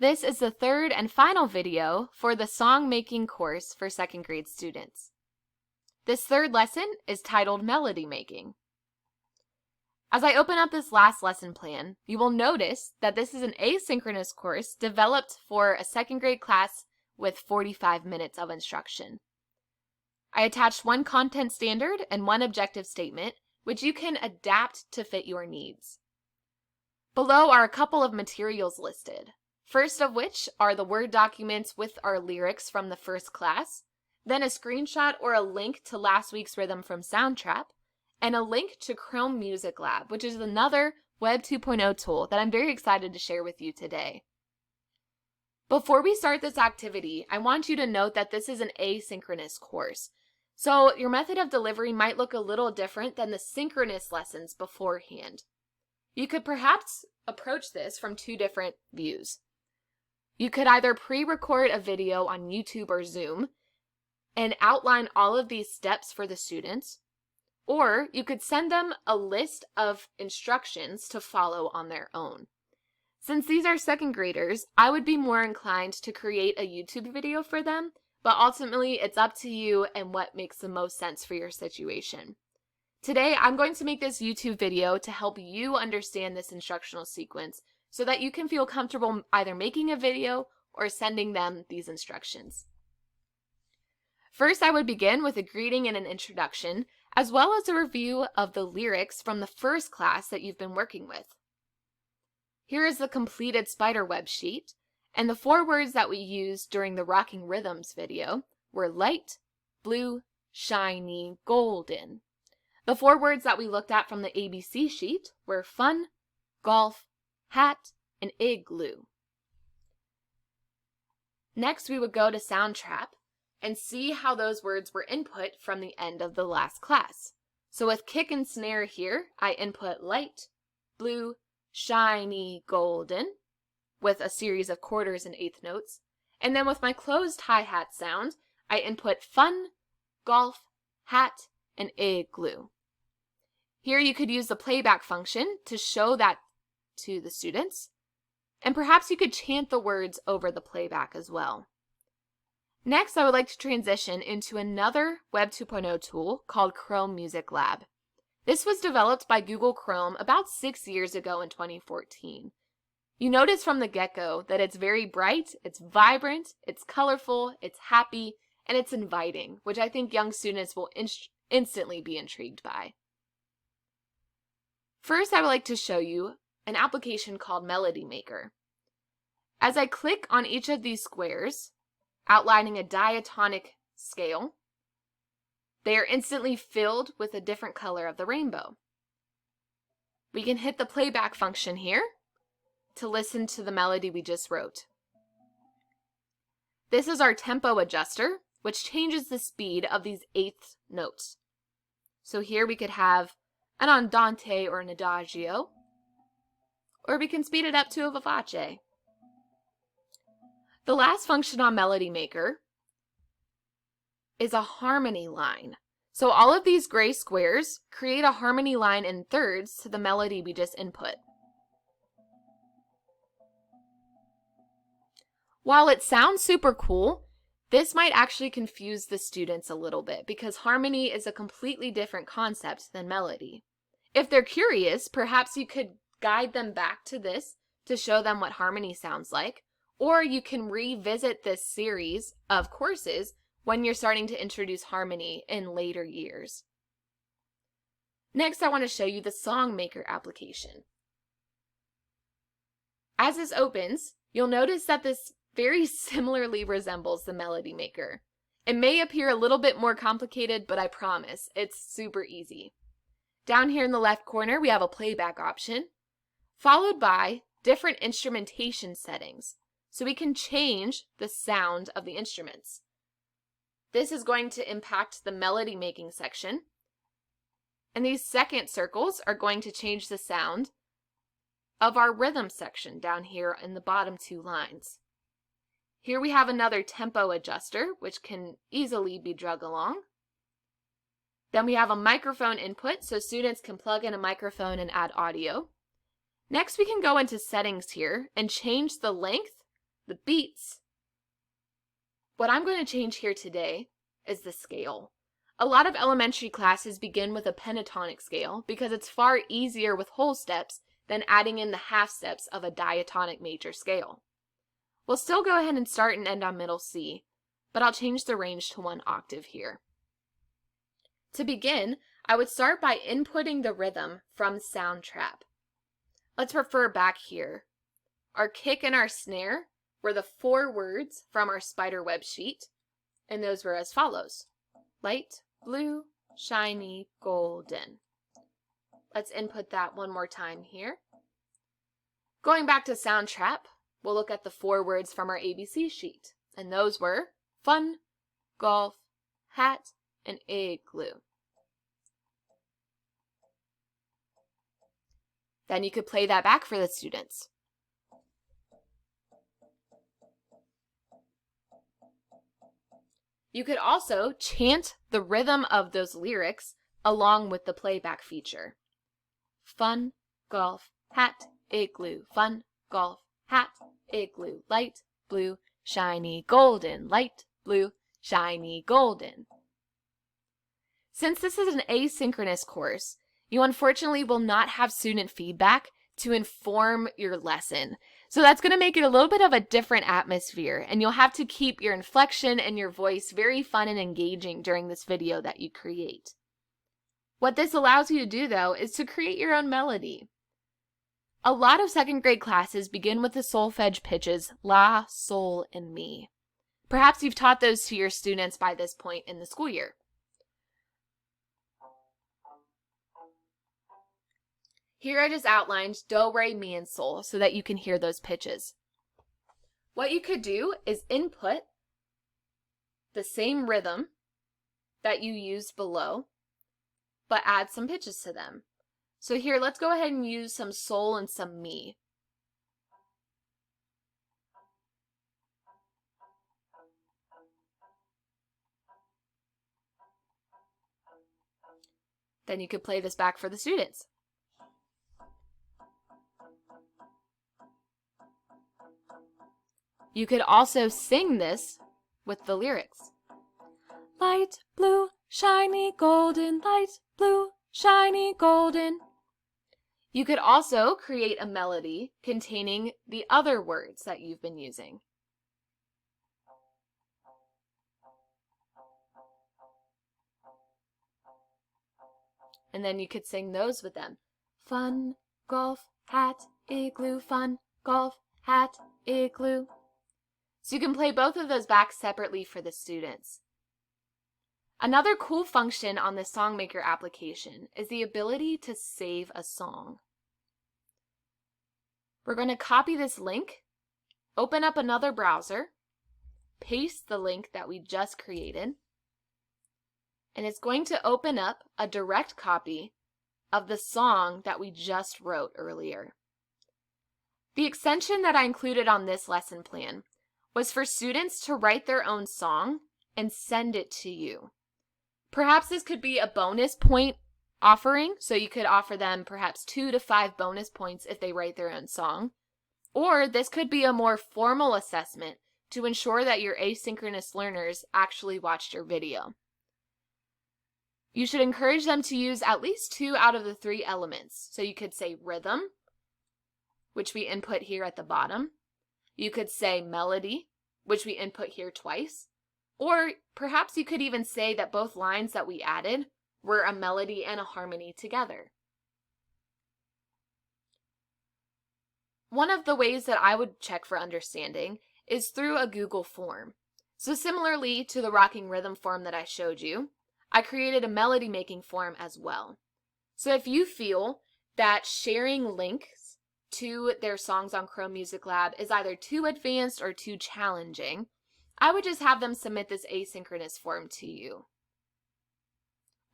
This is the third and final video for the song making course for second grade students. This third lesson is titled Melody Making. As I open up this last lesson plan, you will notice that this is an asynchronous course developed for a second grade class with 45 minutes of instruction. I attached one content standard and one objective statement, which you can adapt to fit your needs. Below are a couple of materials listed. First of which are the Word documents with our lyrics from the first class, then a screenshot or a link to last week's rhythm from Soundtrap, and a link to Chrome Music Lab, which is another Web 2.0 tool that I'm very excited to share with you today. Before we start this activity, I want you to note that this is an asynchronous course, so your method of delivery might look a little different than the synchronous lessons beforehand. You could perhaps approach this from two different views. You could either pre-record a video on YouTube or Zoom and outline all of these steps for the students, or you could send them a list of instructions to follow on their own. Since these are second graders, I would be more inclined to create a YouTube video for them, but ultimately it's up to you and what makes the most sense for your situation. Today, I'm going to make this YouTube video to help you understand this instructional sequence so that you can feel comfortable either making a video or sending them these instructions. First, I would begin with a greeting and an introduction, as well as a review of the lyrics from the first class that you've been working with. Here is the completed spiderweb sheet, and the 4 words that we used during the Rocking Rhythms video were light, blue, shiny, golden. The 4 words that we looked at from the ABC sheet were fun, golf, hat, and igloo. Next, we would go to Soundtrap and see how those words were input from the end of the last class. So with kick and snare here, I input light, blue, shiny, golden, with a series of quarters and eighth notes. And then with my closed hi-hat sound, I input fun, golf, hat, and igloo. Here you could use the playback function to show that to the students, and perhaps you could chant the words over the playback as well. Next, I would like to transition into another Web 2.0 tool called Chrome Music Lab. This was developed by Google Chrome about 6 years ago in 2014. You notice from the get-go that it's very bright, it's vibrant, it's colorful, it's happy, and it's inviting, which I think young students will instantly be intrigued by. First, I would like to show you an application called Melody Maker. As I click on each of these squares, outlining a diatonic scale, they are instantly filled with a different color of the rainbow. We can hit the playback function here to listen to the melody we just wrote. This is our tempo adjuster, which changes the speed of these eighth notes. So here we could have an andante or an adagio, or we can speed it up to a vivace. The last function on Melody Maker is a harmony line. So all of these gray squares create a harmony line in thirds to the melody we just input. While it sounds super cool, this might actually confuse the students a little bit because harmony is a completely different concept than melody. If they're curious, perhaps you could guide them back to this to show them what harmony sounds like, or you can revisit this series of courses when you're starting to introduce harmony in later years. Next, I want to show you the Song Maker application. As this opens, you'll notice that this very similarly resembles the Melody Maker. It may appear a little bit more complicated, but I promise, it's super easy. Down here in the left corner, we have a playback option, followed by different instrumentation settings, so we can change the sound of the instruments. This is going to impact the melody making section, and these second circles are going to change the sound of our rhythm section down here in the bottom 2 lines. Here we have another tempo adjuster, which can easily be drug along. Then we have a microphone input, so students can plug in a microphone and add audio. Next, we can go into settings here and change the length the beats. What I'm going to change here today is the scale. A lot of elementary classes begin with a pentatonic scale because it's far easier with whole steps than adding in the half steps of a diatonic major scale. We'll still go ahead and start and end on middle C, but I'll change the range to 1 octave here. To begin, I would start by inputting the rhythm from Soundtrap. Let's refer back here. Our kick and our snare were the 4 words from our spiderweb sheet, and those were as follows: light, blue, shiny, golden. Let's input that one more time here. Going back to Soundtrap, we'll look at the 4 words from our ABC sheet, and those were fun, golf, hat, and igloo. Then you could play that back for the students. You could also chant the rhythm of those lyrics along with the playback feature. Fun, golf, hat, igloo. Fun, golf, hat, igloo. Light, blue, shiny, golden. Light, blue, shiny, golden. Since this is an asynchronous course, you unfortunately will not have student feedback to inform your lesson. So that's going to make it a little bit of a different atmosphere, and you'll have to keep your inflection and your voice very fun and engaging during this video that you create. What this allows you to do, though, is to create your own melody. A lot of second grade classes begin with the solfege pitches La, Sol, and Mi. Perhaps you've taught those to your students by this point in the school year. Here I just outlined Do, Re, Mi, and Sol so that you can hear those pitches. What you could do is input the same rhythm that you used below, but add some pitches to them. So here, let's go ahead and use some Sol and some Mi. Then you could play this back for the students. You could also sing this with the lyrics. Light blue, shiny, golden, light blue, shiny, golden. You could also create a melody containing the other words that you've been using. And then you could sing those with them. Fun, golf, hat, igloo, fun, golf, hat, igloo. So you can play both of those back separately for the students. Another cool function on the SongMaker application is the ability to save a song. We're going to copy this link, open up another browser, paste the link that we just created, and it's going to open up a direct copy of the song that we just wrote earlier. The extension that I included on this lesson plan was for students to write their own song and send it to you. Perhaps this could be a bonus point offering, so you could offer them perhaps 2 to 5 bonus points if they write their own song. Or this could be a more formal assessment to ensure that your asynchronous learners actually watched your video. You should encourage them to use at least 2 out of the 3 elements. So you could say rhythm, which we input here at the bottom. You could say melody, which we input here twice. Or perhaps you could even say that both lines that we added were a melody and a harmony together. One of the ways that I would check for understanding is through a Google form. So similarly to the rocking rhythm form that I showed you, I created a melody making form as well. So if you feel that sharing links to their songs on Chrome Music Lab is either too advanced or too challenging, I would just have them submit this asynchronous form to you.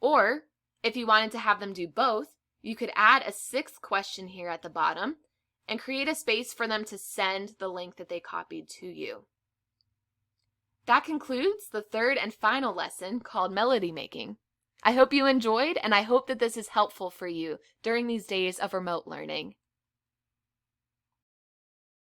Or if you wanted to have them do both, you could add a 6th question here at the bottom and create a space for them to send the link that they copied to you. That concludes the 3rd and final lesson called melody making. I hope you enjoyed, and I hope that this is helpful for you during these days of remote learning.